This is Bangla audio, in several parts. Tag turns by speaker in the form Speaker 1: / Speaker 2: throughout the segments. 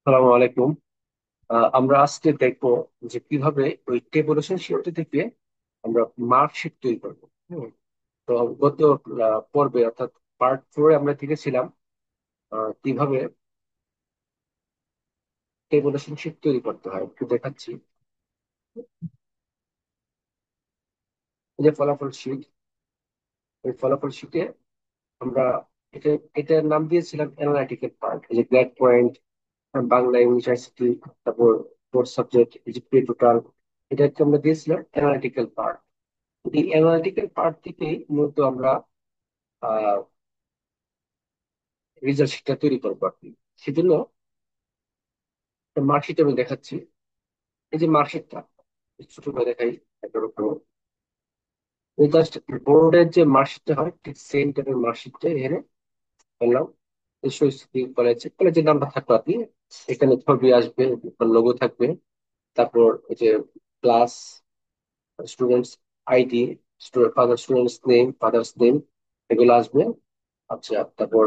Speaker 1: সালামু আলাইকুম। আমরা আজকে দেখবো যে কিভাবে ওই টেবুলেশন শিট থেকে আমরা মার্কশিট তৈরি করবো। হুম। তো গত পর্বে অর্থাৎ পার্ট 4 আমরা দেখেছিলাম কিভাবে টেবুলেশন শিট তৈরি করতে হয়, একটু দেখাচ্ছি। এই যে ফলাফল শিট, এই ফলাফল শিটে আমরা এটা এটার নাম দিয়েছিলাম অ্যানালাইটিক্যাল পার্ট। এই যে grade point, Bangla, English, ICT, তারপর ফোর্থ সাবজেক্ট, জিপিএ টোটাল, এটাকে আমরা দিয়েছিলাম অ্যানালিটিক্যাল পার্ট। এই অ্যানালিটিক্যাল পার্ট থেকেই মূলত আমরা রেজাল্ট শিটটা তৈরি করবো আর কি। সেজন্য মার্কশিট আমি দেখাচ্ছি। এই যে মার্কশিটটা ছোট করে দেখাই একবার জাস্ট বোর্ডের যে মার্কশিটটা হয় ঠিক সেম টাইপের মার্কশিটটা এখানে পেলাম। শহীদ কলেজের নামটা থাকলো আর কি। এখানে ছবি আসবে, লোগো থাকবে, তারপর এই যে class, students ID, students name, father's name, এগুলো আসবে। আচ্ছা, তারপর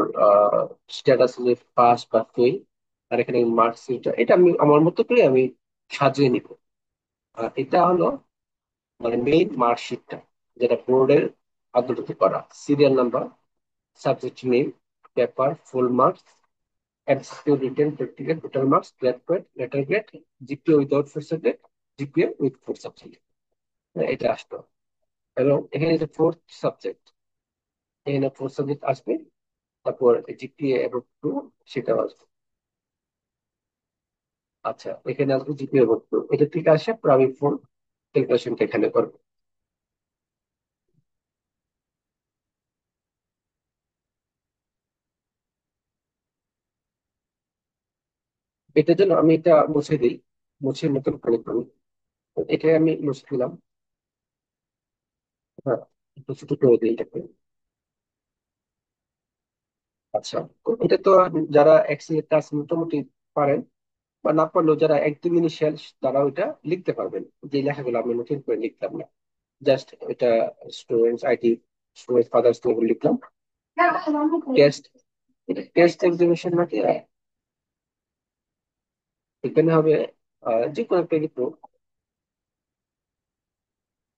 Speaker 1: স্ট্যাটাস, যে পাস বা ফেল, আর এখানে মার্কশিট, এটা আমি আমার মতো করে আমি সাজিয়ে নিব। আর এটা হলো মানে মেইন মার্কশিটটা, যেটা বোর্ডের আদতে করা। Serial number, subject name, paper, full marks, MCQ, written, practical, total marks, grade point, letter grade, GPA without four subject, GPA with four subject, এটা আসতো। এবং এখানে যে ফোর্থ সাবজেক্ট, এখানে ফোর্থ সাবজেক্ট আসবে। তারপর জিপিএ এবং টু, সেটাও আসবে। আচ্ছা, এখানে আসবে জিপিএ এবং টু, এটা থেকে আসে পর আমি ফুল ক্যালকুলেশনটা এখানে করবো। এটার জন্য আমি এটা মুছে দিই, মুছে নতুন করে করি। তো এটা আমি মুছে দিলাম। হ্যাঁ, একটু ছোট করে দিই এটাকে। আচ্ছা, তো এটা তো যারা এক্সেল এর কাজ মোটামুটি পারেন বা না পারলেও যারা একদম ইনিশিয়াল, তারা ওইটা লিখতে পারবেন। যে লেখাগুলো আমি নতুন করে লিখলাম না, জাস্ট এটা students ID, students father's name লিখলাম। টেস্ট, টেস্ট এক্সিবিশন নাকি এখানে হবে যে কোনো একটা লিখবো।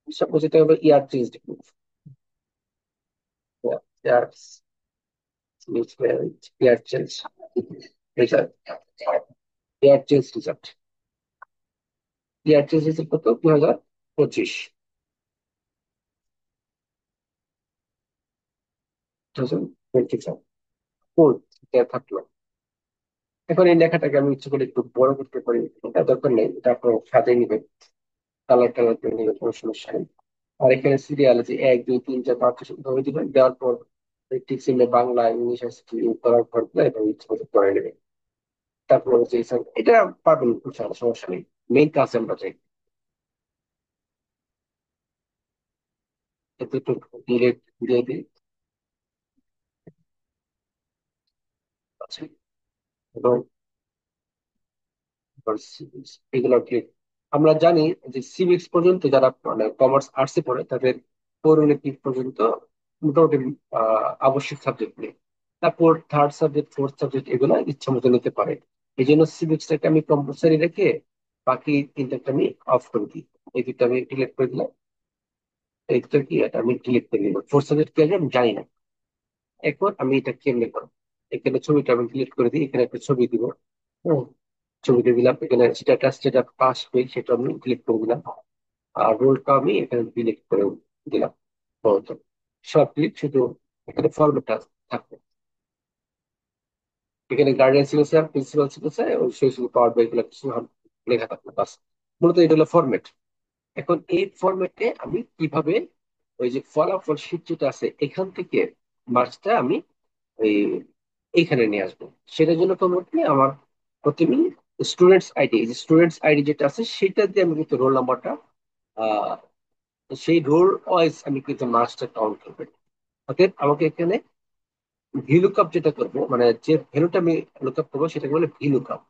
Speaker 1: সাপোজ এটা হবে ইয়ার চেঞ্জ, ইয়ার ইয়ার চেঞ্জ রেজাল্ট, ইয়ার চেঞ্জ রেজাল্ট, ইয়ার চেঞ্জ রেজাল্ট কত, 2025, 2025 কোড, এটা থাকলো। এখন এই লেখাটাকে আমি ইচ্ছে করে একটু বড় করতে পারি, এটা দরকার নেই, এটা আপনার সাজিয়ে নিবেন, কালার টালার করে নিবেন, কোনো সমস্যা নেই। আর এখানে সিরিয়াল আছে 1 2 3 4 5 ভাবে দিবেন, দেওয়ার পর টিক চিহ্নে বাংলা, ইংলিশ আছে করার পর এটা ইচ্ছে মতো করে নেবেন। তারপর হচ্ছে এটা পাবেন, ইনশাআল্লাহ, সমস্যা নেই। মেইন কাজ আমরা চাই। এতে একটু ডিলেট দিয়ে দিই। আচ্ছা, এবং এগুলো কি আমরা জানি যে সিভিক্স পর্যন্ত যারা মানে কমার্স আর্টসে পড়ে তাদের পৌরনীতি পর্যন্ত মোটামুটি আবশ্যিক সাবজেক্ট নেই। তারপর থার্ড সাবজেক্ট, ফোর্থ সাবজেক্ট, এগুলো ইচ্ছা মতো নিতে পারে। এই জন্য সিভিক্সটাকে আমি কম্পালসারি রেখে বাকি তিনটাকে আমি অফ করে দিই। এই দুটো আমি ডিলিট করে দিলাম। এই দুটো কি, এটা আমি ডিলিট করে দিলাম। ফোর্থ সাবজেক্ট কি আছে আমি জানি না। এখন আমি এটা কেমনে করবো, এখানে ছবিটা আমি ডিলিট করে দিই, এখানে একটা ছবি দিব। হুম, ছবিটা দিলাম, এখানে স্ট্যাটাস যেটা পাস পেয়ে সেটা আমি ক্লিক করে দিলাম। আর রোলটা আমি এখানে ডিলিট করে দিলাম। তো সব ক্লিক, শুধু এখানে ফরম্যাটটা থাকবে। এখানে গার্ডিয়ান সিগনেচার, প্রিন্সিপাল সিগনেচার, ওই সেই শুধু পাওয়ার বাই গুলো কিছু লেখা থাকবে বাস। মূলত এটা হলো ফরম্যাট। এখন এই ফরম্যাটে আমি কিভাবে ওই যে ফলাফল শীট যেটা আছে এখান থেকে মার্কসটা আমি ওই এইখানে নিয়ে আসবো। সেটার জন্য তোমার কি আমার প্রথমে স্টুডেন্টস আইডি, স্টুডেন্টস আইডি যেটা আছে সেটা দিয়ে আমি কিন্তু রোল নাম্বারটা, আহ সেই রোল ওয়াইজ আমি কিন্তু মার্কসটা কাউন্ট করবো। অতএব আমাকে এখানে ভিলুকআপ যেটা করবো, মানে যে ভ্যালুটা আমি লুকআপ করবো সেটাকে বলে ভিলুকআপ।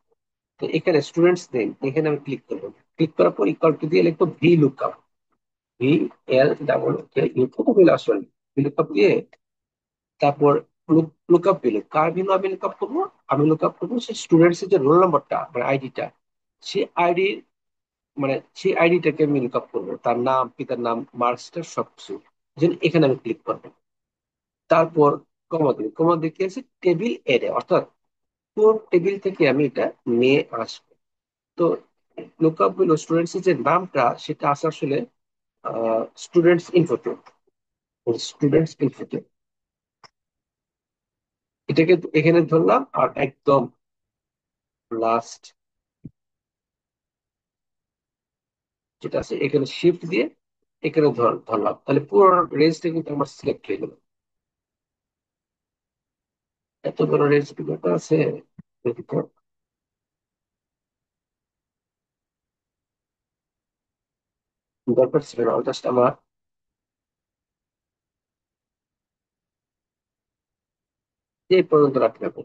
Speaker 1: তো এখানে স্টুডেন্টস নেম, এখানে আমি ক্লিক করবো। ক্লিক করার পর ইকুয়াল টু দিয়ে লিখবো ভিলুকআপ, VLEE, আসলে ভিলুকআপ দিয়ে। তারপর লুক আপ ভ্যালু কার ভ্যালু আমি লুক আপ করবো? আমি লুক আপ করবো সেই স্টুডেন্টস এর যে রোল নাম্বারটা মানে আইডিটা, সেই আইডি মানে সেই আইডিটাকে আমি লুক আপ করবো, তার নাম, পিতার নাম, মার্কসটা সবকিছু। যেন এখানে আমি ক্লিক করবো। তারপর কমা দিই, কমা দিয়ে কি আছে, টেবিল এরে, অর্থাৎ কোন টেবিল থেকে আমি এটা নিয়ে আসবো। তো লুকআপ হলো স্টুডেন্টস এর যে নামটা সেটা আছে আসলে স্টুডেন্টস ইনফোতে, স্টুডেন্টস ইনফোতে এটাকে এখানে ধরলাম। আর একদম লাস্ট যেটা আছে এখানে শিফট দিয়ে এখানে ধরলাম, তাহলে পুরো রেঞ্জটা কিন্তু আমার সিলেক্ট হয়ে গেল। এত বড় রেঞ্জ কি ব্যাপার আছে? দেখি তো। দরকার ছিল না, জাস্ট আমার এই পর্যন্ত রাখতে হবে।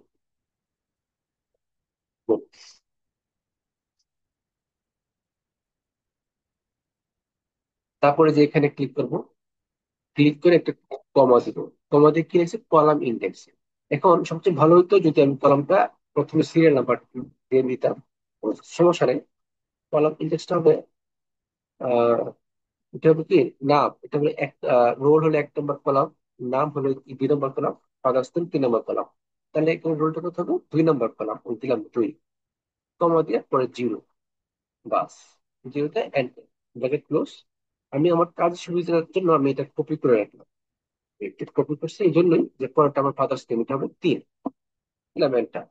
Speaker 1: তারপরে যে এখানে ক্লিক করব, ক্লিক করে একটা কমা দিব। কমা দিয়ে কি আছে, কলাম ইন্ডেক্স। এখন সবচেয়ে ভালো হতো যদি আমি কলামটা প্রথমে সিরিয়াল নাম্বার দিয়ে দিতাম, কোনো সমস্যা নেই। কলাম ইন্ডেক্সটা হবে আহ এটা হবে কি, নাম, এটা হলো এক, রোল হলো 1 নম্বর কলাম, নাম হলো 2 নম্বর কলাম, ফাদার্স নেম 3 নম্বর কলাম। তাহলে এখানে রোলটা কত হবে, 2 নম্বর কলাম, দিলাম 2, কমা দিয়ে পরে 0, বাস। 0তে এন্টার, ব্র্যাকেট ক্লোজ। আমি আমার কাজ সুবিধার জন্য আমি এটা কপি করে রাখলাম। এটা কপি করছি এই জন্যই যে পরেরটা আমার ফাদার্স নেম, এটা হবে 3, দিলাম এন্টার।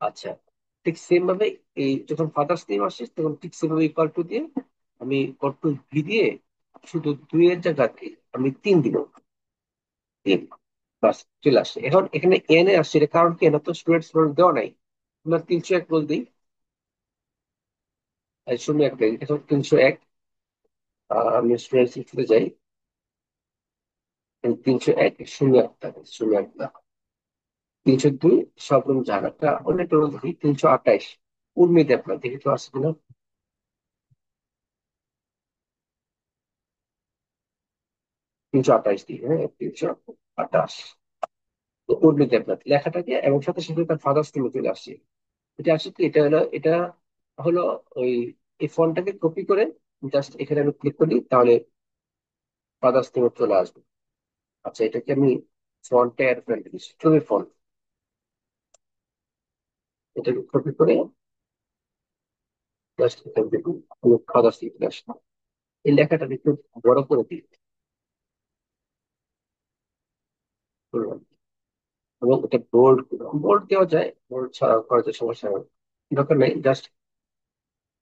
Speaker 1: আচ্ছা, ঠিক সেম ভাবে এই যখন ফাদার্স নেম আসে তখন ঠিক সেম ভাবে ইকুয়াল টু দিয়ে আমি কন্ট্রোল ভি দিয়ে শুধু 2 এর জায়গাতে আমি 3 দিব। 3, বাস, চলে আসছে। এখন এখানে এন এ আসছে, এর কারণ কি, এনে তো স্টুডেন্টস রোল দেওয়া নাই। আমরা 301 রোল দিই, 01 দিই, এখন 301। আমি স্টুডেন্টস লিখতে যাই, 301 01 থাকে, 01 না। 302 সব রুম জায়গাটা অনেক রোল দেখি, 328 উর্মিতে আপনার দেখি তো আসছে কিনা। 328 দিই, হ্যাঁ, 328 উর্মিতে আপনার লেখাটাকে, এবং সাথে সাথে তার ফাদার্স নেমে চলে আসছে। এটা আসলে কি, এটা হলো ওই এই ফন্টটাকে কপি করে জাস্ট এখানে আমি ক্লিক করি, তাহলে ফাদার্স নেমে চলে আসবে। আচ্ছা, এটাকে আমি ফন্টে অ্যাড করে দিচ্ছি, ছবি ফন্ট, এটাকে কপি করে জাস্ট এখান থেকে আমি ফাদার্স লিখে আসলাম। এই লেখাটা একটু বড় করে দিই, করলাম। এবং এটা বোল্ড, বোল্ড দেওয়া যায়, বোল্ড ছাড়া করাতে সমস্যা নেই, দরকার নেই। জাস্ট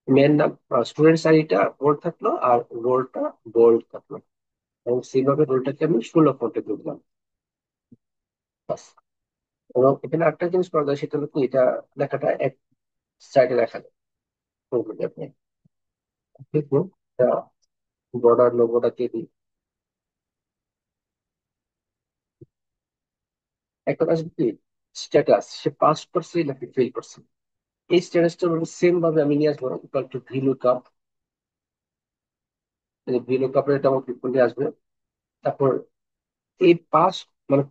Speaker 1: মেন নাম, স্টুডেন্টস আইডিটা বোল্ড থাকলো আর রোলটা বোল্ড থাকলো, এবং সেইভাবে রোলটাকে আমি 16 ফন্টে তুললাম, বাস। এবং এখানে একটা জিনিস করা যায়, সেটা হলো কি, এটা লেখাটা এক সাইডে লেখা যায়, কোনগুলি আপনি দেখুন। বর্ডার লোগোটা দিয়ে দিই। একটা কাজ কি, স্ট্যাটাস সে পাস করছে নাকি ফেল করছে, এই স্ট্যাটাসটা সেম ভাবে আমি নিয়ে আসবো, equal to V lookup. V লুকআপের এটা আমার ক্লিক করলে আসবে। তারপর এই পাস মানে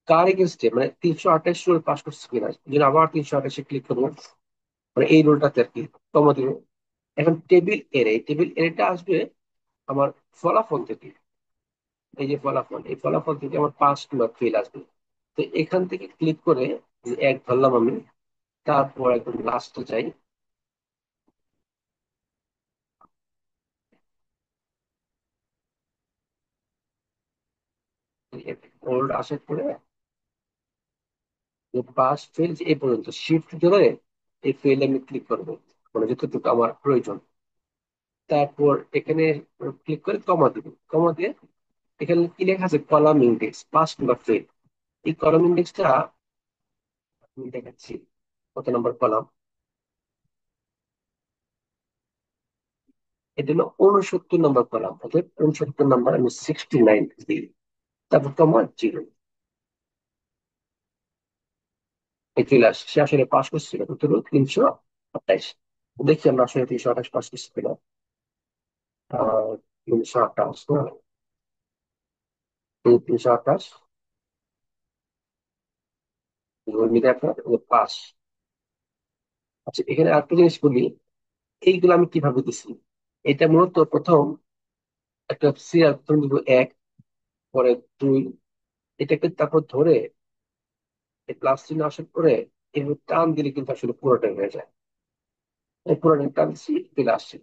Speaker 1: কার এগেনস্টে, মানে 328 রোল পাস করছে কিনা, এই জন্য আবার 328-এ ক্লিক করবো, মানে এই রোলটাতে আর কি কমা দিব। এখন টেবিল এর, এই টেবিল এরটা আসবে আমার ফলাফল থেকে। এই যে ফলাফল, এই ফলাফল থেকে আমার পাস কিংবা ফেল আসবে। তো এখান থেকে ক্লিক করে যে এক ধরলাম আমি, তারপর একদম লাস্টে যাই। ওল্ড আসার পরে পাস ফেল এই পর্যন্ত শিফট ধরে এই ফেল আমি ক্লিক করবো, মানে যতটুকু আমার প্রয়োজন। তারপর এখানে ক্লিক করে কমা দিব, কমা দিয়ে এখানে কি লেখা আছে, কলাম ইন্ডেক্স পাস কিংবা ফেল। এই কলাম ইন্ডেক্সটা আমি দেখাচ্ছি, কত নম্বর কলাম। এটা হলো 69 নম্বর কলাম, অর্থাৎ 69 নম্বর আমি 69 দিই। তারপর কমা 0, এই চলে আসে। সে আসলে পাস করছিল কত, 328। দেখি আমরা আসলে 328 পাস করছি কিনা। 328 না, এই 328 ওই মিলে আপনার পাস। আচ্ছা, এখানে আরেকটা জিনিস বলি, এইগুলো আমি কিভাবে দিছি। এটা মূলত প্রথম একটা সিরিয়াল, প্রথম দিব এক, পরে দুই, এটাকে তারপর ধরে এই প্লাস চিহ্ন আসার পরে এভাবে টান দিলে কিন্তু আসলে পুরোটাই হয়ে যায়। এই পুরোটাই টান দিচ্ছি, চলে আসছে।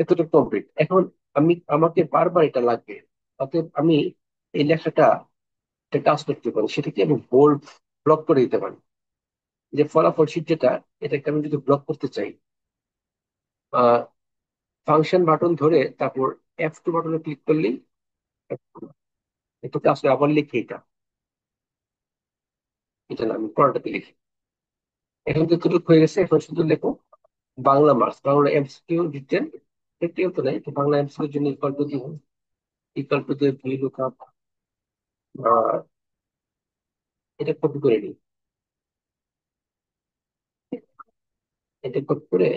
Speaker 1: এতটা কমপ্লিট। এখন আমাকে বারবার এটা লাগবে, অতএব আমি এই লেখাটা একটা কাজ করতে পারি, সেটাকে আমি বোল্ড ব্লক করে দিতে পারি। যে ফলাফল শীট যেটা, এটাকে আমি যদি ব্লক করতে চাই, ফাংশন বাটন ধরে তারপর F2 বাটনে ক্লিক করলেই এটাকে আসলে আবার লিখি এটা। এটা না, আমি পড়াটাতে লিখি। এখন যতটুকু হয়ে গেছে, এখন শুধু লেখো Bangla marks, Bangla MCQ written. এটিও তো নেই, তো বাংলা এমসিকিউর জন্য ইকুয়াল টু দিব, ইকুয়াল টু দিয়ে ভি লুক আপ। এটা কপি করে নিই, এটা কপি করে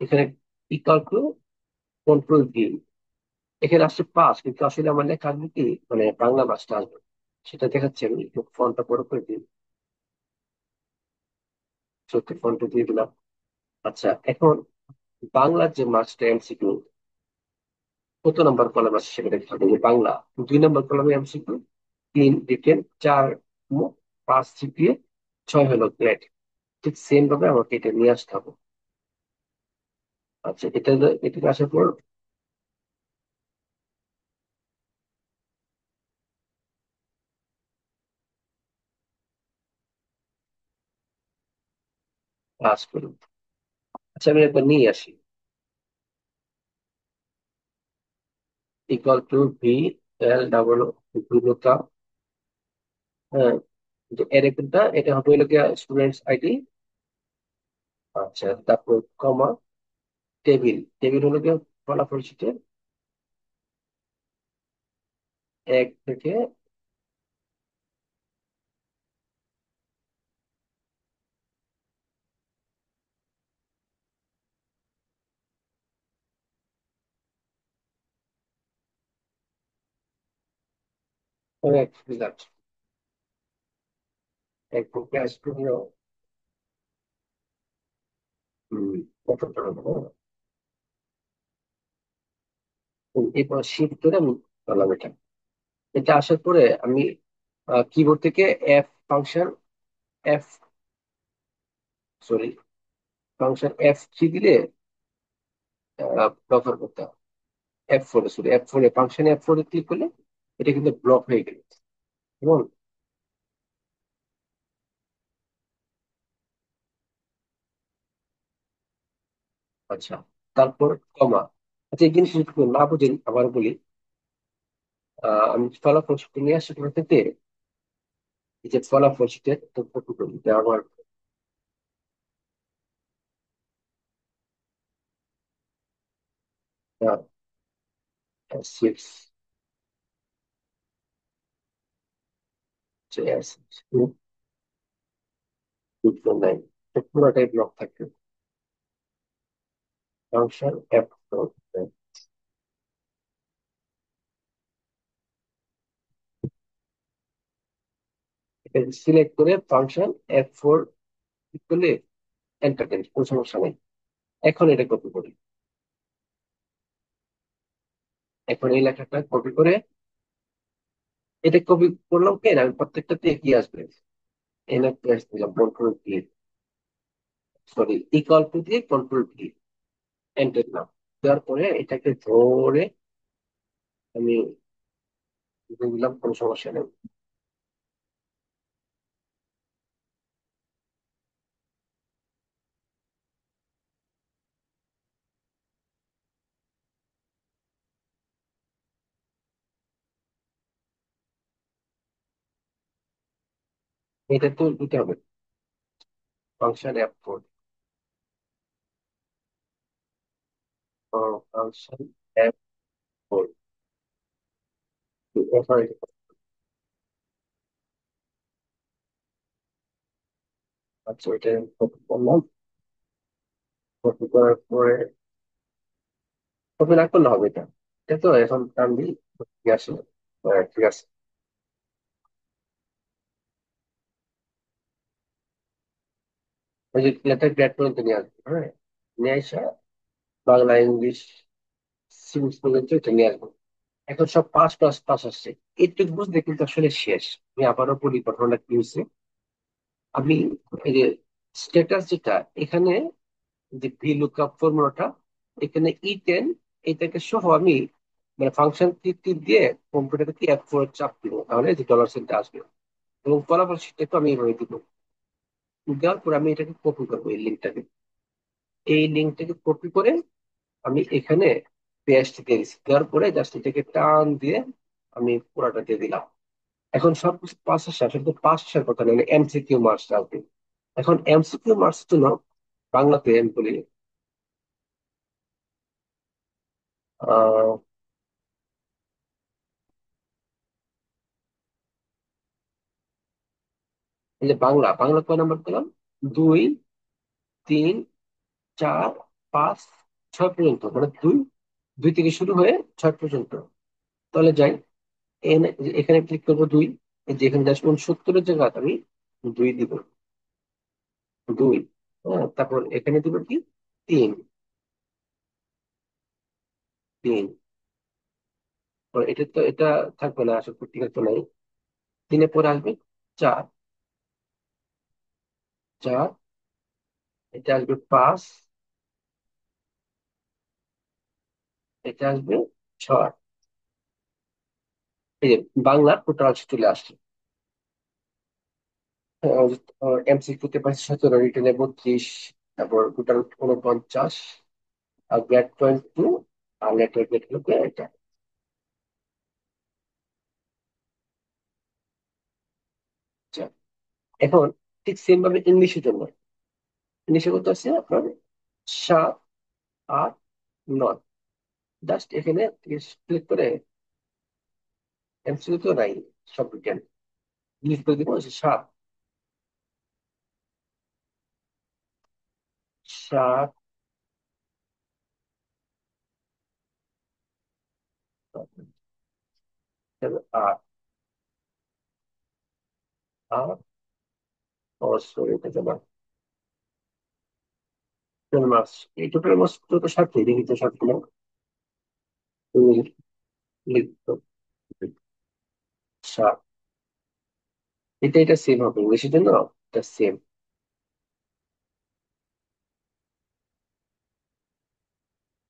Speaker 1: এখানে ইকুয়াল টু কন্ট্রোল ভি। এখানে আসছে পাস, কিন্তু আসলে আমার লেখা আসবে কি, মানে বাংলা মার্কসটা আসবে, সেটা দেখাচ্ছি। আমি একটু ফন্টটা বড় করে দিই, সত্যি ফন্টটা দিয়ে দিলাম। আচ্ছা, এখন বাংলার যে মার্কসটা এমসিকিউ, কত নাম্বার কলাম আছে সেটা দেখতে হবে। যে বাংলা 2 নম্বর কলামে এমসিকিউ, 3 রিটেন, 4 মোট, 5 জিপিএ, 6 হলো গ্রেড। ঠিক সেম ভাবে আমাকে এটা নিয়ে আসতে হবে। আচ্ছা, এটা আসার পর ক্লাস করুন। আচ্ছা, আমি একবার নিয়ে আসি, equal to V L double দ্রুততা। হ্যাঁ, যে এর কোনটা, এটা হবে হলো গিয়া স্টুডেন্টস আইডি। আচ্ছা, তারপর কমা, টেবিল, টেবিল হলো গিয়া ফলাফল শিটে 1 থেকে এক রেজাল্ট, এক বুকে আসবে হলো কতটা হলো। এরপর শিফট ধরে আমি করলাম এটা। এটা আসার পরে আমি কিবোর্ড থেকে এফ সরি ফাংশন F3 দিলে ব্যবহার করতে হবে। F4 ফাংশন F4 ক্লিক করলে এটা কিন্তু ব্লক হয়ে গেল। এবং আচ্ছা, তারপর কমা। আচ্ছা, এই জিনিস যদি কেউ না বুঝেন আবার বলি, আমি ফলাফল সূত্র নিয়ে আসছি কোথা থেকে, এই যে ফলাফল শীটের তো কপি করি, এটা আমার সিক্স নাই, পুরোটাই ব্লক থাকবে। ফাংশন সিলেক্ট করে ফাংশন F4 ক্লিক করলে এন্টার দেন, কোনো সমস্যা নেই। এখন এটা কপি করি, এখন এই লেখাটা কপি করে এটা কপি করলাম, কেন আমি প্রত্যেকটাতে কি আসবে, এনে প্রেস দিলাম control click, sorry equal to দিয়ে কন্ট্রোল ক্লিক, এন্টার দিলাম। দেওয়ার পরে এটাকে ধরে আমি দিলাম, কোনো সমস্যা নেই। এটা তো দিতে হবে, ফাংশন F4, ফাংশন F4 আচ্ছা, এটা কপি করলাম। কপি করার পরে কপি না করলে হবে এটা, এটা তো এখন টান দিই, ঠিক আছে। হ্যাঁ, ঠিক আছে। ওই যে লেটার গ্রেড পর্যন্ত নিয়ে আসবো, হ্যাঁ। নিয়ে আসা বাংলা ইংলিশ সিভিক্স পর্যন্ত এটা নিয়ে আসবো। এখন সব পাস পাস পাস আসছে। এইটুকু বুঝতে কিন্তু আসলে শেষ। আমি আবারও বলি ঘটনাটা কি হয়েছে। আমি এই যে স্ট্যাটাস যেটা এখানে, যে ভি লুকআপ ফর্মুলাটা, এখানে ই10 এটাকে সহ আমি মানে ফাংশন তীর দিয়ে কম্পিউটারকে F4 চাপ দিব, তাহলে যে ডলার সেন্ট আসবে। এবং ফলাফল সেটাকে আমি এইভাবে দিব। দেওয়ার পর আমি এটাকে কপি করবো, এই লিঙ্কটাকে। এই লিঙ্কটাকে কপি করে আমি এখানে পেস্ট দিয়ে দিচ্ছি। দেওয়ার পরে জাস্ট এটাকে টান দিয়ে আমি পুরাটা দিয়ে দিলাম। এখন সবকিছু পাস আসে, আসলে তো পাস আসার কথা নয়, এমসিকিউ মার্কস আসবে। এখন এমসিকিউ মার্কস জন্য বাংলাতে আমি বলি, আহ এই যে বাংলা, বাংলা কয় নাম্বার পেলাম? 2, 3, 4, 5, 6 পর্যন্ত, মানে দুই, দুই থেকে শুরু হয়ে 6 পর্যন্ত। তাহলে যাই, এখানে ক্লিক করবো দুই। এই যে এখানে জাস্ট 69-এর জায়গায় আমি দুই দিব। দুই। হ্যাঁ, তারপর এখানে দিব কি? তিন। তিন। তো এটা তো এটা থাকবে না, আসলে প্র্যাকটিক্যাল তো নাই। তিনের পরে আসবে চার। চার। এটা আসবে পাঁচ। এটা আসবে ছয়। এই যে বাংলা টোটাল চলে আসছে। এমসিকিউ তে পাচ্ছি 17, রিটেনে 32, তারপর টোটাল 49, আর গ্রেড পয়েন্ট 2, আর লেটার গ্রেড হলো গিয়ে এটা। আচ্ছা, এখন ঠিক সেম ভাবে ইংলিশের জন্য। ইংলিশে কত আছে আপনার? 7, 8, 9। জাস্ট এখানে ক্লিক করে, এমসিকিউ তো নাই, সব রিটেন, ক্লিক করে দিব হচ্ছে 7। 7, 8, 8, ও সরি, এটা জমা মাস। এই টোটাল মাস তো 7, দেখি তো 7 কিলো। তুমি লিখতো 7। এটা সেম হবে ইংলিশের জন্য, এটা সেম।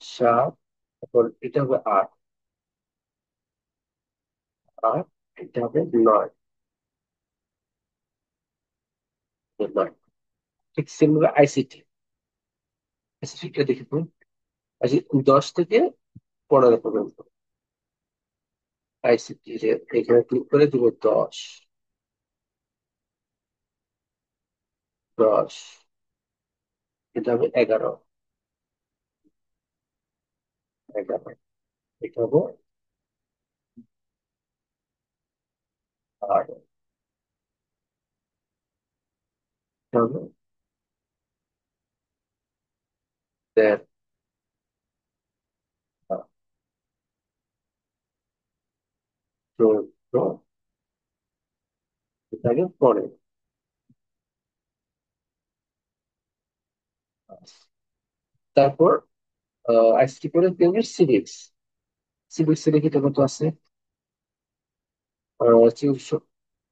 Speaker 1: 7, তারপর এটা হবে 8। 8, এটা হবে 9। 9। ঠিক সেম ভাবে আইসিটি। আইসিটি দেখি তো। আচ্ছা, 10 থেকে 15 পর্যন্ত আইসিটি, এখানে ক্লিক করে দিব 10। 10, এটা হবে 11। 11, এটা হবে 8। এটা হবে 13। 14, এটা হবে 15। তারপর আইসিটি করে দেখবে সিভিক্স। সিভিক্স এ দেখি তো কত আছে।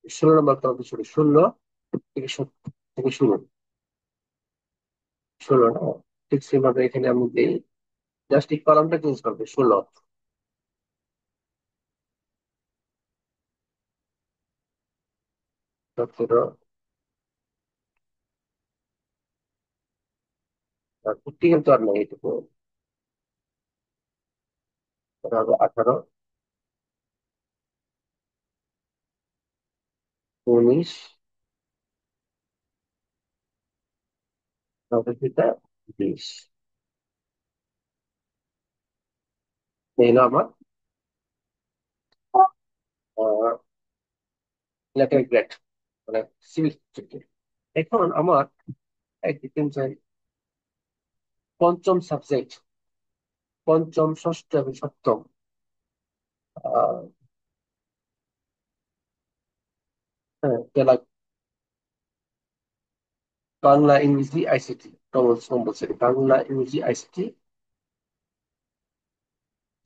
Speaker 1: 16 নম্বর তরফ শুরু, 16 থেকে শুরু। 16 না? ঠিক সেভাবে এখানে আমি দিই, জাস্ট এই কলামটা চেঞ্জ করবে, 16, 17, তারপর কিন্তু আর নাই এটুকু। তারপর হবে 18, 19, তারপর যেটা 20। এই হলো আমার লেটার গ্রেড, মানে সিভিল সাবজেক্টে। এখন আমার একদিন চাই পঞ্চম সাবজেক্ট, পঞ্চম, ষষ্ঠ এবং সপ্তম। আহ, হ্যাঁ, বাংলা ইংরেজি আইসিটি কম্পালসরি, বাংলা ইংরেজি আইসিটি,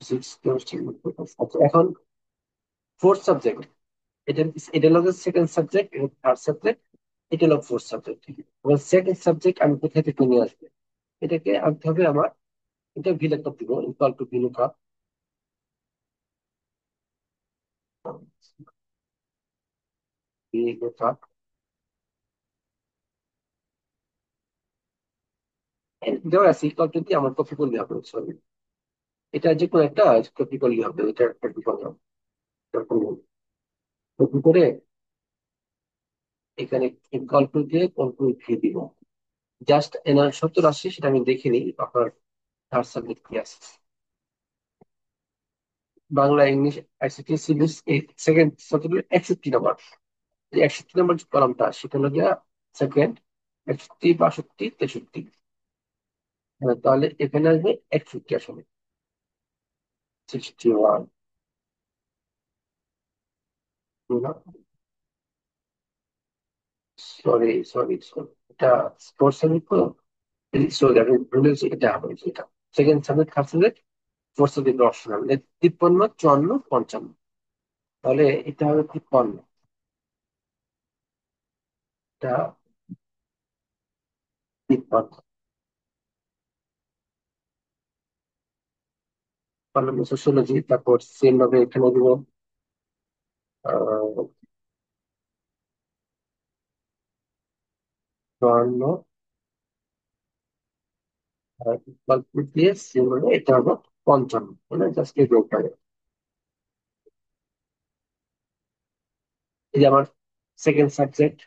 Speaker 1: ফিজিক্স কেমিস্ট্রি। আচ্ছা, এখন ফোর্থ সাবজেক্ট, এটা এটা হলো সেকেন্ড সাবজেক্ট, এটা থার্ড সাবজেক্ট, এটা হলো ফোর্থ সাবজেক্ট। এবার সেকেন্ড সাবজেক্ট আমি কোথা থেকে নিয়ে আসবো? এটাকে আনতে হবে আমার, এটা ভিলেক্টর দিব, ইকুয়াল টু ভিলুকাপ, ভিলুকাপ দেওয়া আছে, ইকুয়াল টু দিয়ে আমার কপি করলে হবে, সরি, এটা যে কোনো একটা কপি করলে হবে, এটা কপি করলাম, কপি করে এখানে ইকুয়াল টু দিয়ে কন্ট্রোল ভি দিব। জাস্ট এনার 70 80 সেটা আমি দেখে নিই আপনার থার্ড সাবজেক্ট কি আছে। বাংলা ইংলিশ আইসিটি সিভিল, এই সেকেন্ড সাবজেক্ট 61 নম্বর, যে 61 নম্বর যে কলামটা সেটা হলো গিয়া সেকেন্ড, 61 62 63। তাহলে এখানে আসবে 61 আসলে, 61। সরি সরি সরি, এটা স্পোর্টস সাবজেক্ট তো, সরি আমি ভুলে গেছি, এটা হবে এটা second subject, third subject, fourth subject optional, 53 54 55। তাহলে এটা হবে 53, এটা 53 সোশ্যোলজি, তারপর সেম ভাবে এখানে দিব আহ 54, গল্প দিয়ে সেম হলে এটা হলো 55, মানে জাস্ট এই গ্রুপটা। এই যে আমার সেকেন্ড সাবজেক্ট,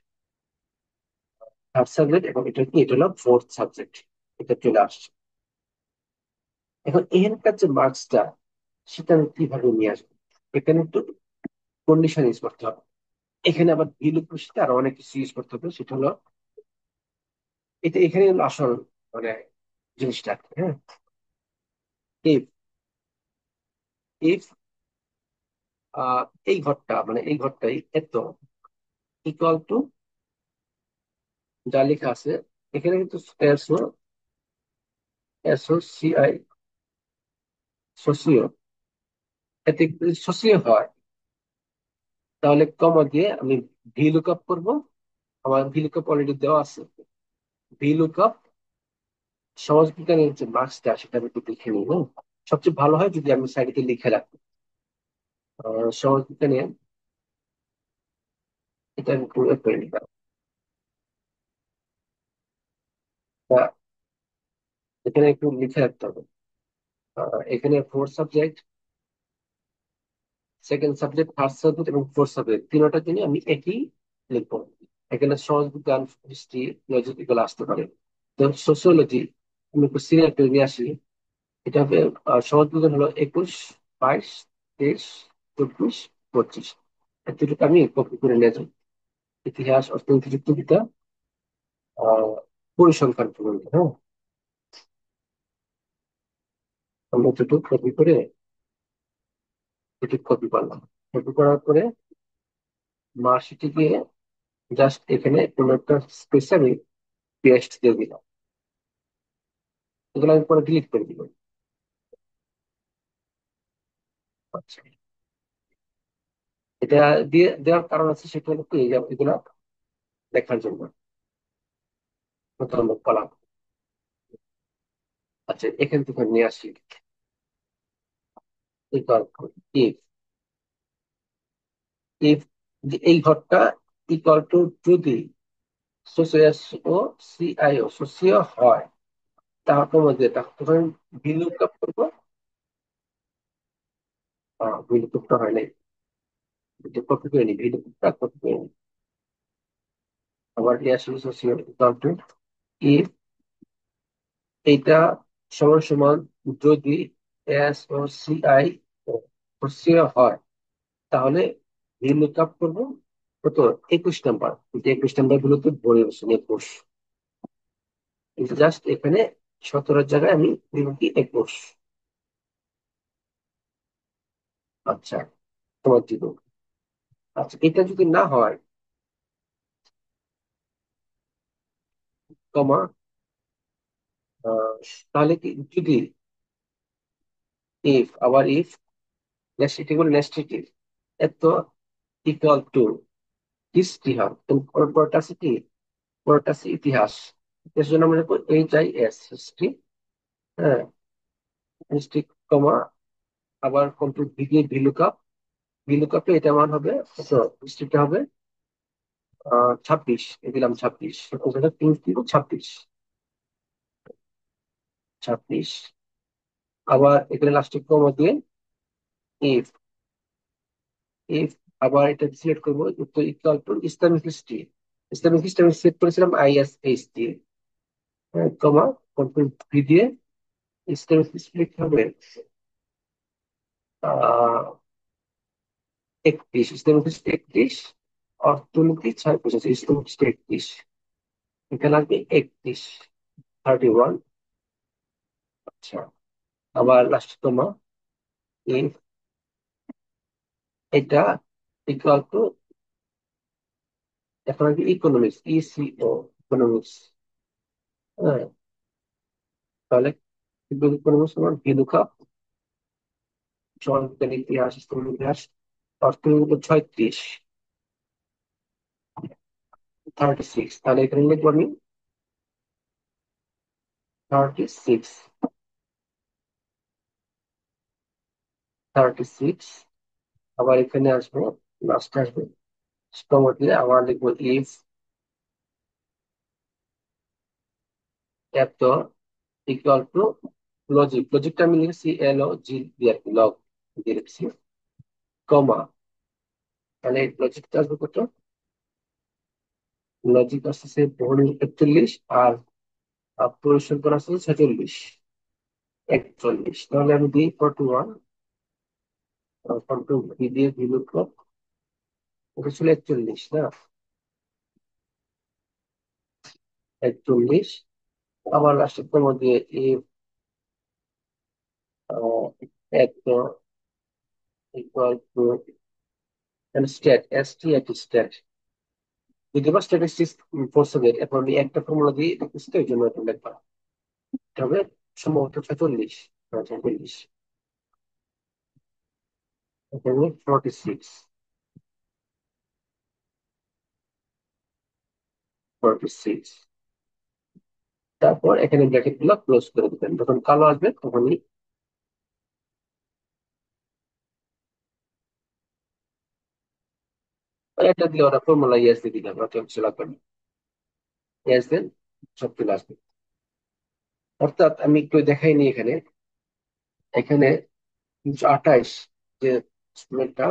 Speaker 1: থার্ড সাবজেক্ট, এবং এটা কি, এটা হলো ফোর্থ সাবজেক্ট, এটা চলে আসছে। এখন এখানকার যে মার্কসটা, সেটা আমি কিভাবে নিয়ে আসবো? এখানে একটু কন্ডিশন ইউজ করতে হবে, এখানে আবার ভিলুর সাথে আরো অনেক কিছু ইউজ করতে হবে, সেটা হলো এটা, এখানে হলো আসল মানে জিনিসটা, হ্যাঁ। ইফ ইফ এই ঘরটা, মানে এই ঘরটাই এত ইকুয়াল টু যা লেখা আছে, এখানে কিন্তু এসও, সিআই, সোসিও, এতে যদি সোসিও হয়, তাহলে কমা দিয়ে আমি ভি লুক আপ করবো। আমার ভি লুক আপ অলরেডি দেওয়া আছে, ভি লুক আপ সমাজবিজ্ঞানের যে মার্কসটা সেটা আমি একটু লিখে নিই, হ্যাঁ। সবচেয়ে ভালো হয় যদি আমি সাইডে লিখে রাখি সমাজবিজ্ঞানে, এটা আমি প্রয়োগ করে নিলাম। তা এখানে একটু লিখে রাখতে হবে, এখানে fourth subject, second subject, third subject এবং ফোর্থ সাবজেক্ট, তিনটা জন্য আমি একই লিখবো। এখানে সমাজবিজ্ঞান, হিস্ট্রি, লজিক এগুলো আসতে পারে। তো সোসিওলজি আমি একটু সিরিয়াল করে নিয়ে আসি। এটা হবে সমাজবিজ্ঞান হলো 21 22 23 24 25, এতটুকু আমি কপি করে নিয়ে যাই। ইতিহাস, অর্থনীতি, যুক্তিবিদ্যা, আহ পরিসংখ্যান প্রবন্ধ, হ্যাঁ, আমি এতটুকু কপি করে, এটুকু কপি করলাম। কপি করার পরে মার্কশিটে গিয়ে জাস্ট এখানে কোনো একটা স্পেসে আমি পেস্ট দিয়ে দিলাম, এগুলো আমি পরে ডিলিট করে দিব। আচ্ছা, এটা দিয়ে দেওয়ার কারণ আছে, সেটা হলো কি, এই যে এগুলো দেখার জন্য নতুন কলাম। আচ্ছা, এখান থেকে নিয়ে আসি ইকুয়াল ইফ, ইফ এই ঘরটা ইকুয়াল টু যদি সোসিয়াস ও সিআইও সোসিও হয়, তাহলে মধ্যে তখন বিলুপ্ত করবো। বিলুপ্ত হয় নাই, এটা কপি করে নি, বিলুপ্তটা কপি করে নি। আবার ইয়াস সোসিও ইকুয়াল টু ইফ এইটা সমান সমান যদি এস ও সিআই সোসিও হয়, তাহলে ভি লুক আপ করবো কত, 21 নাম্বার, কিন্তু 21 নাম্বার গুলো তো ভরে বসে 21, কিন্তু জাস্ট এখানে 17 জায়গায় আমি দিব কি 21। আচ্ছা, তোমার দিব। আচ্ছা, এটা যদি না হয়, কমা, আহ, তাহলে কি যদি ইফ, আবার ইফ নেস্টেড করে নেস্টেড এত ইকুয়াল টু হিস্ট্রি হয়, পরটা আছে কি, পরটা আছে ইতিহাস। এর জন্য আমরা লিখবো HIS, হিস্ট্রি। হ্যাঁ, হিস্ট্রি, কমা, আবার কন্ট্রোল ভি দিয়ে ভিলুকআপ। ভিলুকআপে এটা মান হবে, হিস্ট্রিটা হবে 26, এ দিলাম 26, 26, 26। আবার এখানে লাস্টে কমা দিয়ে ইফ, ইফ আবার এটা সিলেক্ট করবো তো equal to Islamic history. Islamic history আমি সিলেক্ট করেছিলাম ISH দিয়ে, কমা, কন্ট্রোল ভি দিয়ে ইসলামিক হিস্ট্রি লিখতে হবে 31, ইসলামিক হিস্ট্রি 31, অর্থনীতি 6 পঁচাশি, ইসলামিক হিস্ট্রি 31, এখানে আসবে 31, 31। আচ্ছা, আবার লাস্ট কমা, ইফ এটা ইকুয়াল টু, এখন আসবে ইকোনমিক্স, ইকোনমিক্স। হ্যাঁ, তাহলে ইকোনমিক্স আমার ভিলুকা, সমাজবিজ্ঞান, ইতিহাস, ইসলাম ইতিহাস, অর্থনীতি 36, 36। তাহলে এখানে লিখবো আমি 36, 36। আবার এখানে আসবো, লাস্টে আসবে কমা দিয়ে আবার লিখবো ইফ এত ইকুয়াল টু লজিক, লজিকটা আমি লিখেছি LOG দিয়ে আর কি, লগ দিয়ে লিখছি, কমা। তাহলে লজিকটা আসবে কত, লজিক আসছে 41, আর পরিসংখ্যান আসছে 46, 41। তাহলে আমি দিই 41, কন্ট্রোল ভি দিয়ে ভিলুক, ওটা ছিল 41 না, 41। আবার লাস্টের কমা দিয়ে ইফ এত ইকুয়াল টু স্ট্যাট, স্ট্যাট, যদি বা স্ট্যাটিস্টিক্স ফোর্সের, এখন আমি একটা ফর্মুলা দিয়ে লিখতেছি তো এই জন্য এটা লিখবা। এটা হবে সম্ভবত 46, 46, এখানে 46, 46। তারপর এখানে ব্র্যাকেট গুলো ক্লোজ করে দিবেন, যখন কালো আসবে তখনই এটা দিলে ওরা ফর্মুলা ইয়েস দিয়ে দিলাম, ওটা কিছু লাগবে না, ইয়েস দেন, সব চলে আসবে। অর্থাৎ আমি একটু দেখাইনি এখানে, এখানে 28 যে স্টুডেন্টটা,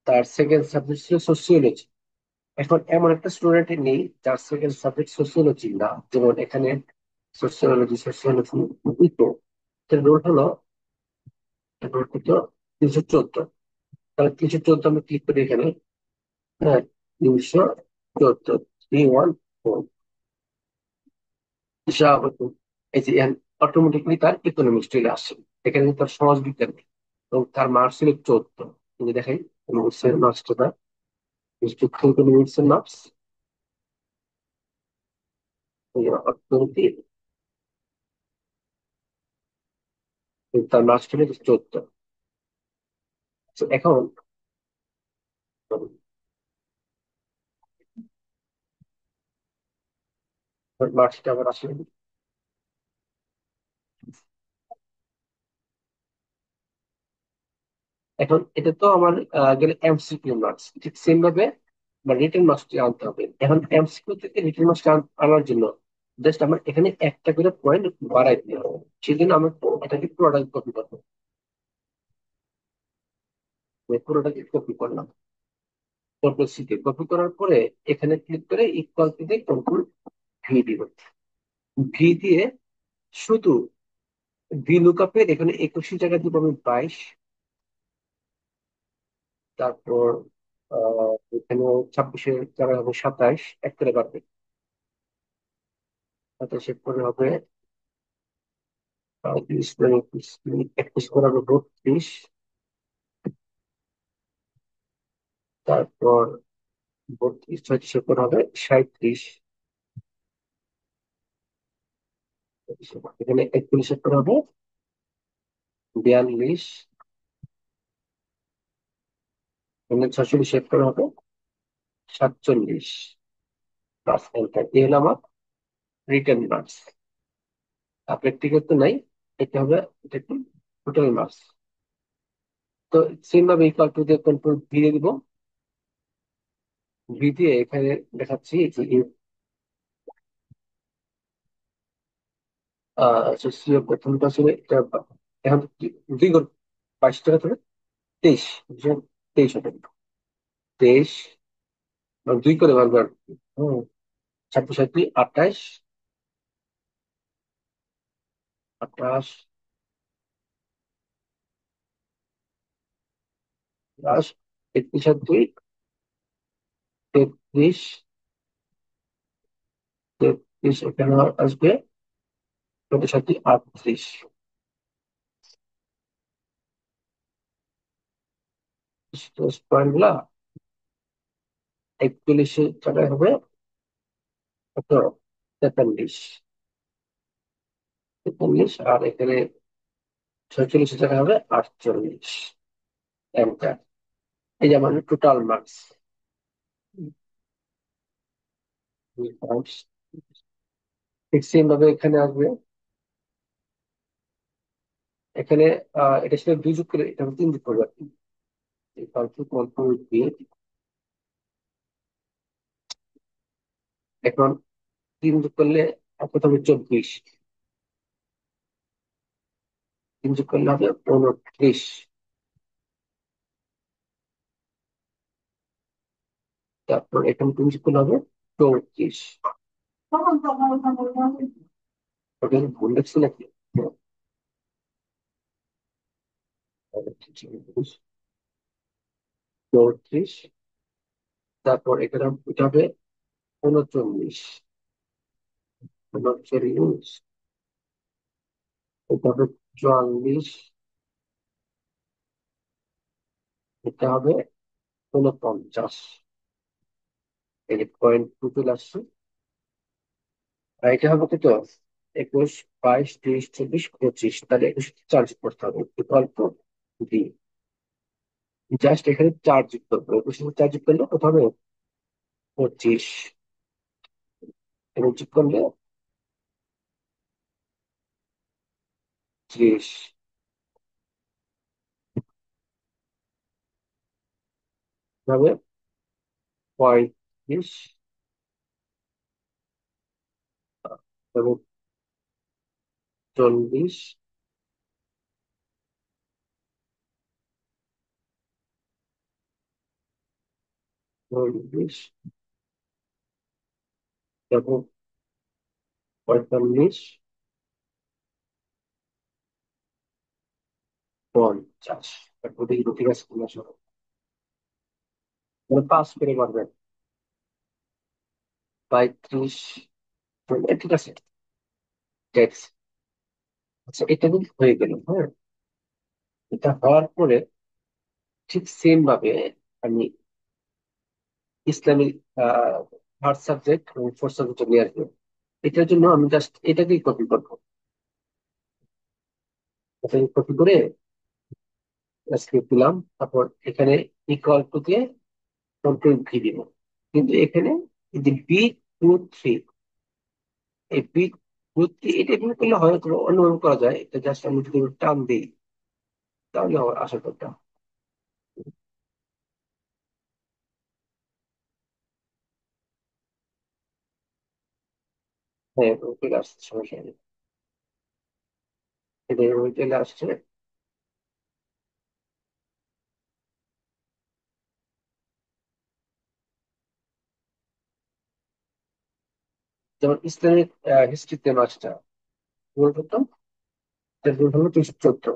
Speaker 1: তার সেকেন্ড সাবজেক্ট ছিল সোসিওলজি। এখন এমন একটা স্টুডেন্ট নেই যার সেকেন্ড সাবজেক্ট সোসিওলজি না, যেমন এখানে সোসিওলজি ইকো, রোল হলো, রোল হতো 314। তাহলে 314 আমি ক্লিক করি এখানে। হ্যাঁ, 314, 314, স্বাভাবিক। এই যে অটোমেটিকলি তার ইকোনমিক্স চলে আসছে, এখানে কিন্তু তার সমাজ বিজ্ঞান নেই, এবং তার মার্কস ছিল 14। কিন্তু দেখাই ইকোনমিক্সের মার্কসটা, ইকোনমিক্সের মার্কস, অর্থনীতি, তার মার্কস ছিল 14। তো এখন মার্কসটা আবার আসলে, এখন এটা তো আমার গেলে MCQ মার্কস, ঠিক সেম ভাবে রিটেন মার্কসটি আনতে হবে। এখন MCQ থেকে রিটেন মার্কস আনার জন্য জাস্ট আমার এখানে একটা করে পয়েন্ট বাড়াই দিতে হবে, সেই জন্য আমার এটাকে পুরোটা কপি করবো। আমি পুরোটাকে কপি করলাম, কন্ট্রোল সি দিয়ে কপি করার পরে এখানে ক্লিক করে ইকুয়াল টু দিয়ে কন্ট্রোল ভি দিব, ভি দিয়ে শুধু ভি লুকআপের এখানে 21 জায়গায় দিব আমি 22। তারপর এখানে 26-এর জায়গায় হবে 27, এক করে বাড়বে, 27 করে হবে 31, 31 করে হবে 32, তারপর 32 36 এর পর হবে 37। এখানে 41 এর পর হবে 42। এখানে 46 এর পর হবে 47। প্লাস এন্টার, এই হলো আমার রিটার্ন মার্কস। প্র্যাকটিক্যাল তো নাই, এটা হবে, এটা কি, টোটাল মার্কস। তো সেম ভাবে ইকুয়াল টু দিয়ে কন্ট্রোল ভি দিয়ে দিব। ভি দিয়ে এখানে দেখাচ্ছি যে প্রথমটা ছিল এটা, এখন দুই গুণ 22 টাকা থেকে 23, বুঝছেন? 23 হবে, 23 দুই করে ভাঙবে আর কি। হম, ছাব্বিশ 28, 28 প্লাস 31 33, 33 এখানে আসবে 37 38। পয়েন্ট গুলা 41 জায়গায় হবে কত, 43, 43, আর এখানে 46 জায়গায় হবে 48। এন্টার, এই যে আমাদের টোটাল মার্কস। ঠিক সেম ভাবে এখানে আসবে। এখানে এটা ছিল 2 যোগ করে, এটা হবে 3 যোগ করবে আর কি। কন্ট্রোল দিয়ে এখন 3 যোগ করলে কত হবে, 24। 3 যোগ করলে হবে 29। তারপর এখানে 3 যোগ করলে হবে 34। ওটা কি ভুল লিখছি নাকি? 34। তারপর এখানে এটা হবে 39। 39, এটা হবে 44, এটা হবে 49। এই পয়েন্ট টু চলে আসছে। আর এটা হবে কত, 21 22 23 24 25, তাহলে 21 চার্জ করতে হবে অল্প দিয়ে। জাস্ট এখানে চার্জ যুক্ত করবো, 21 চার্জ যুক্ত করলে কত হবে, 25। এবং যোগ করলে 30 হবে 35 এবং 40, 40 এবং 45, 50। তারপর দেখি ঠিক আছে কিনা সব, মানে পাস করে পারবেন। 35, ঠিক আছে, ট্যাক্স। আচ্ছা, এটা কিন্তু হয়ে গেল। হ্যাঁ, এটা হওয়ার পরে ঠিক সেম ভাবে আমি ইসলামিক থার্ড সাবজেক্ট এবং ফোর্থ সাবজেক্ট নিয়ে আসবো। এটার জন্য আমি জাস্ট এটাকেই কপি করবো। এটাকে কপি করে স্ক্রিপ্ট দিলাম, তারপর এখানে ইকুয়াল টু দিয়ে কন্ট্রোল ভি দিব। কিন্তু এখানে এই যে B23, এই B23 এটা এভাবে করলে হয়, অথবা অন্যভাবে করা যায়। এটা জাস্ট আমি যদি টান দিই তাহলে আমার আশা করতাম। হ্যাঁ, চলে আসছে, সমস্যা নেই। এটা এভাবে চলে আসছে। যেমন ইসলামিক হিস্ট্রিতে মাস্টার রোল করতাম, তার রোল হলো 14।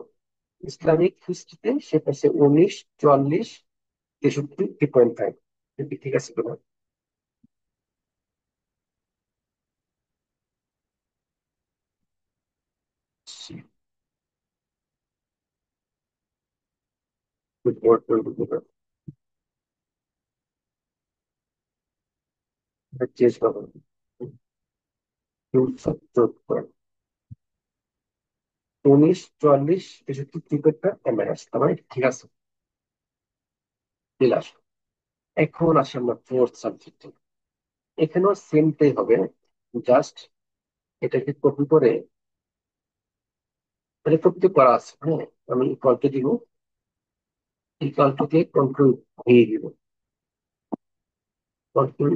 Speaker 1: ইসলামিক হিস্ট্রিতে সে পাচ্ছে 19 44 63 3.5। ঠিক আছে কিনা? বোর্ড করে দিতে পারবো। চেঞ্জ করবো। 214, 19, 44, 63 তার মানে ঠিক আছে, চলে আসো। এখন আসি আমরা ফোর্থ সাবজেক্টে। এখানেও সেমটাই হবে, জাস্ট এটাকে কপি করে, মানে কপি করা আছে, হ্যাঁ। আমি ইকুয়াল টু দিব, ইকুয়াল টু দিয়ে কন্ট্রোল দিয়ে দিব, কন্ট্রোল।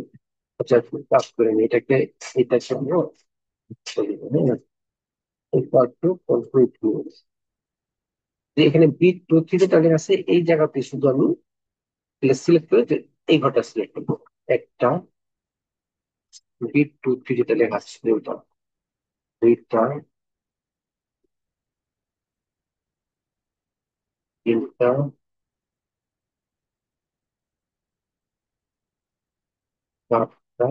Speaker 1: আচ্ছা, কাজ করে নি এটাকে, এটাকে আমরা হ্যাঁ, ইকুয়াল টু কন্ট্রোল দিয়ে, যে এখানে বি 2 3 টার্গেট আছে, এই জায়গাতে শুধু আমি সিলেক্ট করে যে এই ঘরটা সিলেক্ট করবো। একটা বি 2 3 যেটা লেখা আছে ওইটা, দুইটা, তিনটা, চারটা,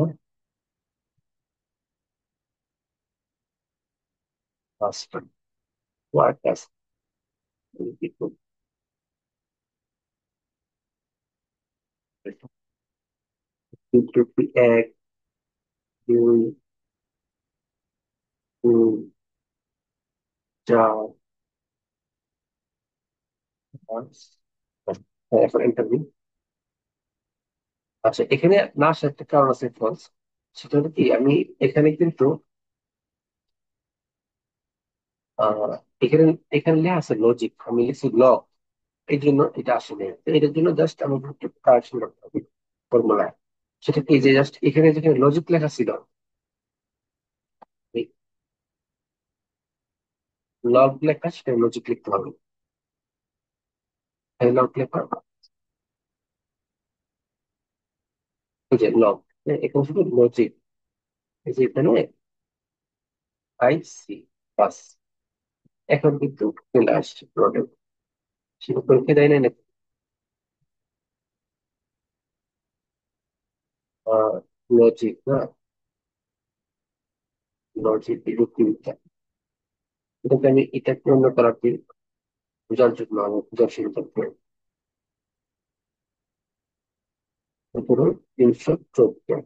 Speaker 1: পাঁচটা, ওয়ার্ড আছে। এক, দুই, তিন, চার, পাঁচ। হ্যাঁ, এখন এন্টার দিন। আচ্ছা, এখানে না আসার একটা কারণ আছে ফলস। সেটা হলো কি, আমি এখানে কিন্তু আহ এখানে এখানে লেখা আছে লজিক, আমি লিখছি ল, এই জন্য এটা আসলে এটার জন্য জাস্ট আমাকে একটু কারেকশন করতে হবে ফর্মুলায়। সেটা কি, যে জাস্ট এখানে যেখানে লজিক লেখা ছিল, লগ লেখা সেখানে লজিক লিখতে হবে। লগ লেখা, এই যে লগ, এখানে শুধু লজিক, এই যে এখানে আই সি, বাস। এখন কিন্তু চলে আসছে প্রোডাক্ট, সেটা পরীক্ষা দেয় না নাকি? লজিক না, লজিক যুক্তিবিদ্যা, এটাকে আমি এটাকে অন্য করার দিই, বোঝার জন্য আমি দর্শন করতে উপরে 314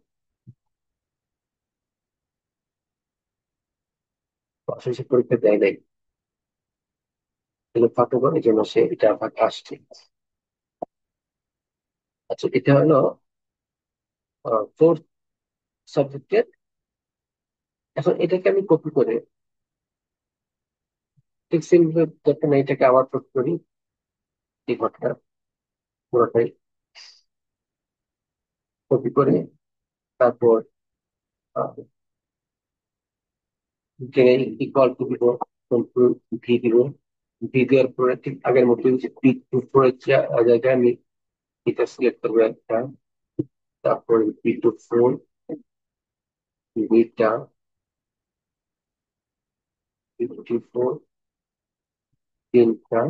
Speaker 1: অবশেষে পরীক্ষা দেয় নাই, তাহলে ফাঁকা করে, এই জন্য সে এটা ফাঁকা আসছে। আচ্ছা, এটা হলো ফোর্থ সাবজেক্টের। এখন এটাকে আমি কপি করে, ঠিক সেম যখন এটাকে আবার কপি করি, এই ঘটনা পুরোটাই কপি করে, তারপর ইকুয়াল টু দিব, কন্ট্রোল ভি দিব, ভি দেওয়ার পরে ঠিক আগের মতো উপরের জায়গায় আমি এটা সিলেক্ট করবো একটা, তারপর বি 2 4, দুইটা, বি 2 4, তিনটা,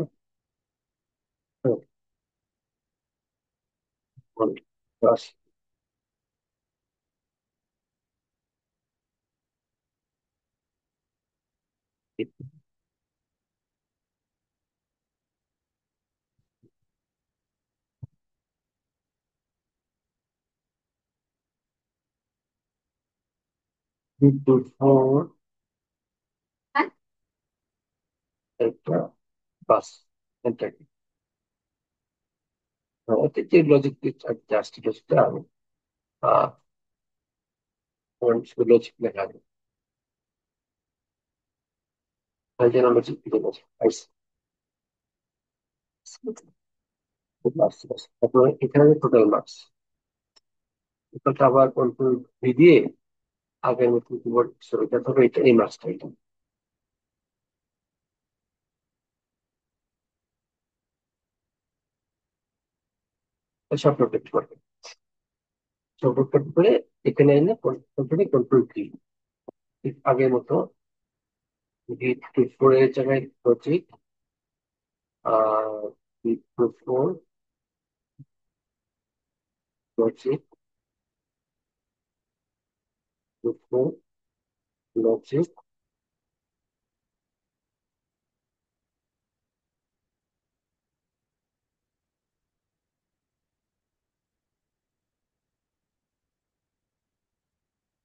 Speaker 1: দশ, বি 2 4, একটা, বাস, এন্টার। ওতে যে লজিক জাস্ট এটা আমি লজিক লেখা আছে, তাই জন্য আমরা ঠিক লিখে বলছি মার্কস। তারপরে এখানে টোটাল মার্কস, টোটালটা আবার কন্ট্রোল ভি দিয়ে আগের মতো কিবোর্ড এটা ধরো, এটা এই মার্কসটা, এটা সব প্রোটেক্ট করবে, সব প্রোটেক্ট করে এখানে এনে কন্ট্রোল কন্ট্রোল ভি, ঠিক আগের মতো বি 2 4 এর জায়গায় logic, B 2 4, logic, B 2 4, logic,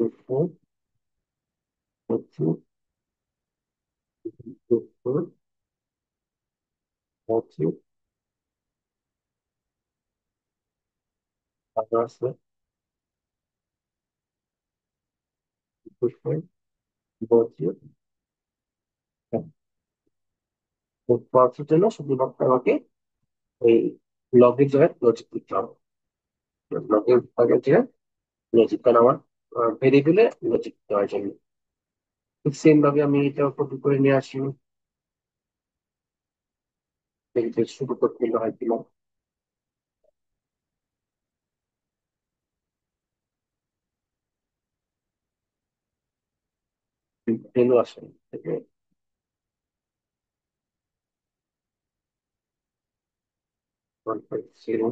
Speaker 1: four, four, four, four, four, তারপর আছে ফোর, ফোর, ফোর, ফোর জন্য শুধুমাত্র আমাকে ওই লগের জায়গায় লজিক দিতে হবে। লগের আগে যে লজিক, কারণ আমার ভেরিয়েবলে লজিক দেওয়ার জন্য। ঠিক সেম ভাবে আমি এটা কপি করে নিয়ে আসি, দেখতে শুরু করতে হয় কিনা। ভ্যালু আসে থেকে 1.0,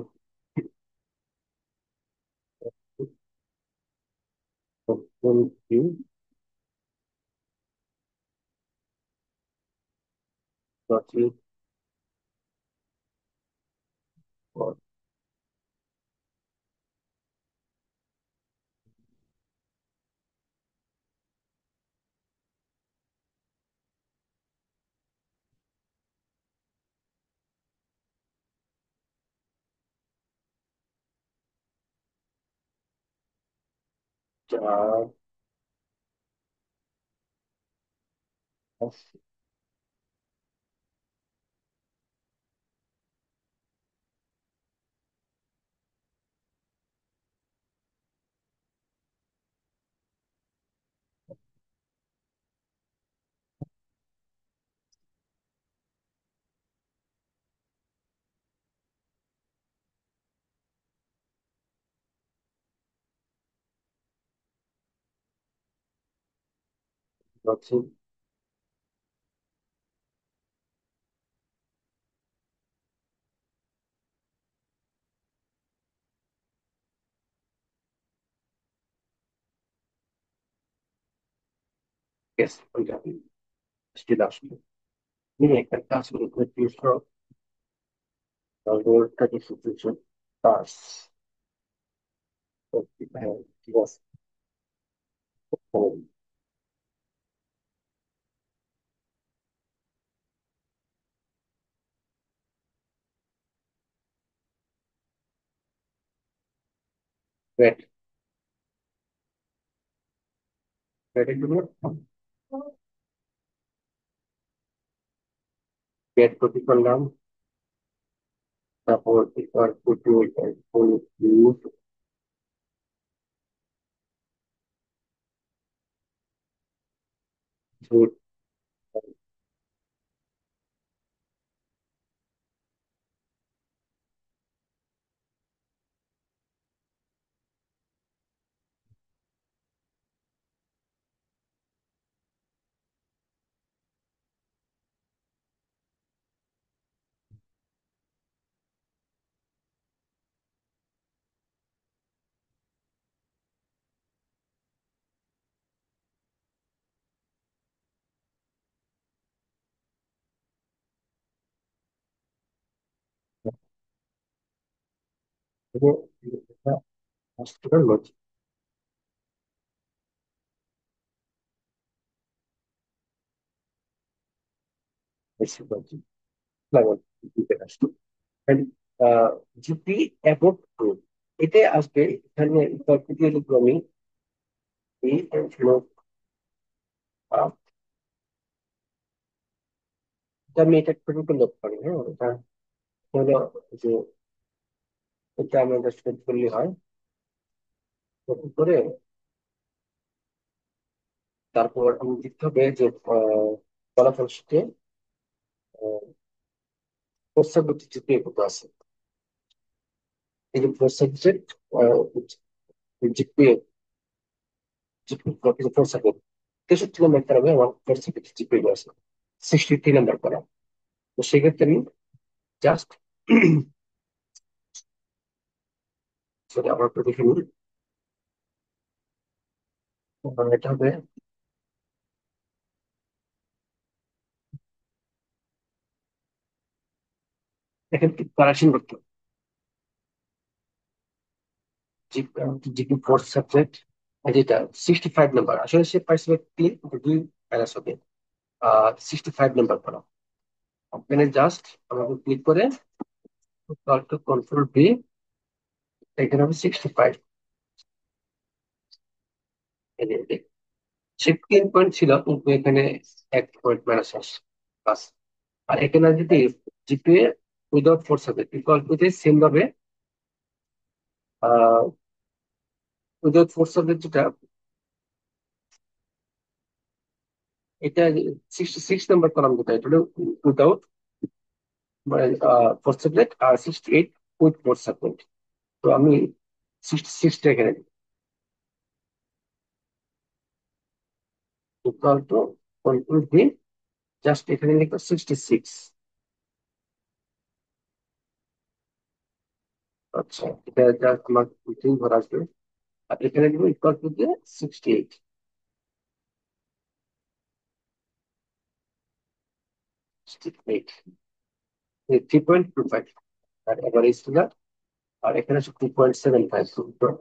Speaker 1: 4 হচ্ছে কেস ওইটা স্টিল আসবে। নিয়ে একটা কাজ করে রোলটা কিছু পাস। হ্যাঁ, ঠিক আছে। গ্রেট, গ্রেটের জন্য গ্রেট কপি করলাম। তারপর এবার কুটু ইউজ লজিক বেশি লজিক লাগবে দিতে আসতো। জিপি অ্যাবোট টু এতে আসবে। এখানে ইকুয়ালিটি লিখবো আমি এই লোক, আমি এটা একটু লোক করি। হ্যাঁ, এটা হলো যে এটা আমাদের সেট করলে হয় কপি করে। তারপর আমি লিখতে হবে যে ফলাফল শিটে ফোর সাবজেক্ট জিপি কত আছে। এই যে four subject GP GP four subject 63 নম্বর করা হবে। আমার ফোর সাবজেক্ট জিপি আছে 63 নম্বর করা। তো সেক্ষেত্রে আমি জাস্ট সেটা আবার একটু দেখে নিই। এটা হবে এখানে কারেকশন করতে হবে। জিপি ফোর সাবজেক্ট আর যেটা 65 নাম্বার, আসলে সে পাইছিল 3, কিন্তু 2 মাইনাস হবে 65 নাম্বার করা। ওখানে জাস্ট আমাকে ক্লিক করে কন্ট্রোল ভি, এখানে হবে 65। সে 3 পয়েন্ট ছিল, কিন্তু এখানে 1 পয়েন্ট মাইনাস আসে বাস। আর এখানে যদি GPA without four subject equal to same ভাবে উইদাউট ফোর সাবজেক্ট যেটা, এটা 66 নাম্বার কলাম যেটা, এটা হলো উইদাউট ফোর সাবজেক্ট, আর 68 উইথ ফোর সাবজেক্ট। তো আমি 66টা এখানে equal to control V, just এখানে লিখবো 66। আচ্ছা, এটা জাস্ট আমার তিন ঘর আসবে। আর এখানে লিখবো ইকুয়াল টু দিয়ে 68, 68 3.25। আর এভারেজ ছিল, আর এখানে আছে 2.75।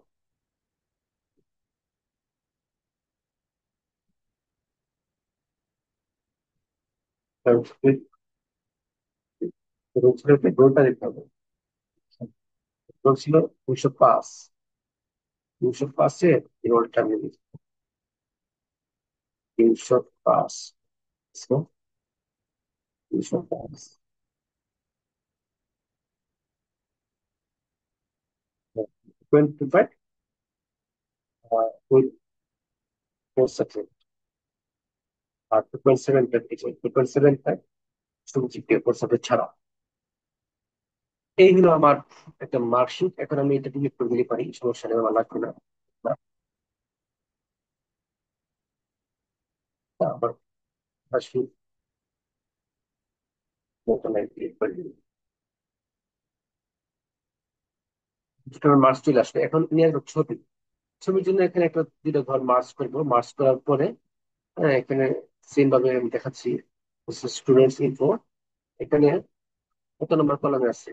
Speaker 1: 2.5 দিতে হবে। রোল ছিল 205। 205-এ রোলটা আমি লিখি 305। 205 2.25 উইথ ফোর সাবজেক্ট। আর 2.75 শুধু জিপিএ ফোর সাবজেক্ট ছাড়া। এই হলো আমার একটা মার্কশিট। এখন আমি এটা ডিলিট করে দিতে পারি, সমস্যা নেই, আমার লাগবে না। না, আমার মার্কশিট ডিলিট করে দিই। মার্কস চলে আসবে। এখন নিয়ে আসবো ছবি। ছবির জন্য এখানে একটা দুটো ঘর মার্চ করবো। মার্চ করার পরে এখানে সেম ভাবে আমি দেখাচ্ছি, স্টুডেন্টস ইনফো। এখানে কত নম্বর কলামে আছে,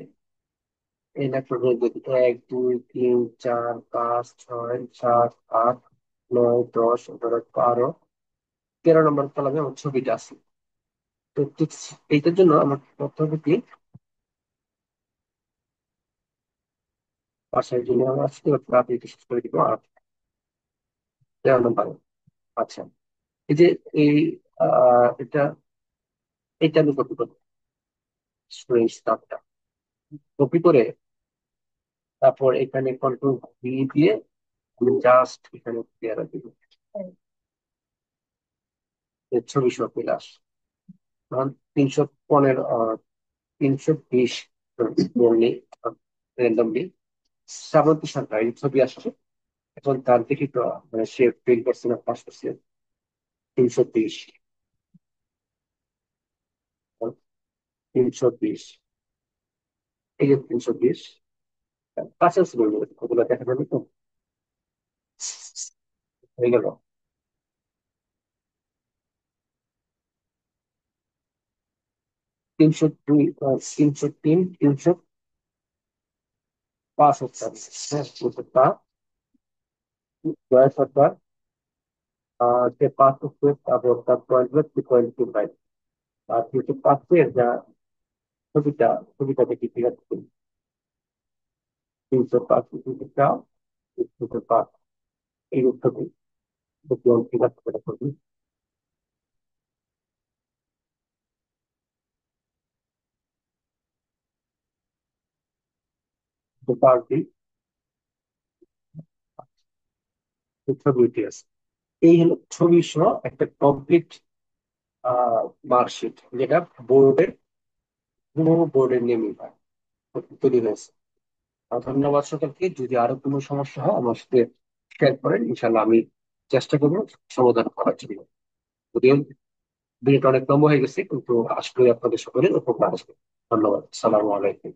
Speaker 1: এই একটা রোল দেখি, 1 2 3 4 5 6 7 8 9 10 11 12 13 নম্বর কলামে আমার ছবিটা আছে। তো ঠিক এইটার জন্য আমার তথ্য কি, বাসায় জন্য আমার আসতে আপনি বিশেষ করে দিব। আর 13 নম্বর। আচ্ছা, এই যে এই এটা, এইটা আমি কপি করবো, স্টুডেন্ট স্টাফটা কপি করে, তারপর এখানে কন্ট্রোল ভি দিয়ে আমি জাস্ট এখানে পেয়ারা দিব, এর ছবি সব মিলে আসে। তখন 315, 320 র্যান্ডমলি শ্রাবন্তী সরকার এই ছবি আসছে। এখন তার দেখি তো, মানে সে ফেল করছে না পাস করছে। 320, 320, এই যে 320 কাছে আছে বলবো, ওগুলো দেখা যাবে তো। হয়ে গেল 302, 303, 305 হচ্ছে। হ্যাঁ, তা জয় সরকার, সে পাস হচ্ছে, তারপর তার পয়েন্ট হচ্ছে 3.25। আর 305-এর যা ছবিটা, ছবিটা দেখি ঠিক আছে। 305 ছবিটা, 305 এই ছবি দেখলাম ঠিক আছে, সেটা করবি। তো পারবি, ছবি উঠে আছে। এই হলো ছবি সহ একটা কমপ্লিট মার্কশিট, যেটা বোর্ডের, পুরো বোর্ডের নেমই হয়, তৈরি হয়েছে। ধন্যবাদ সকলকে। যদি আরো কোনো সমস্যা হয় আমার সাথে শেয়ার করেন, ইনশাল্লাহ আমি চেষ্টা করবো সমাধান করার জন্য। যদিও ভিডিওটা অনেক লম্বা হয়ে গেছে, কিন্তু আশা করি আপনাদের সকলের উপকার আসবে। ধন্যবাদ। সালামু আলাইকুম।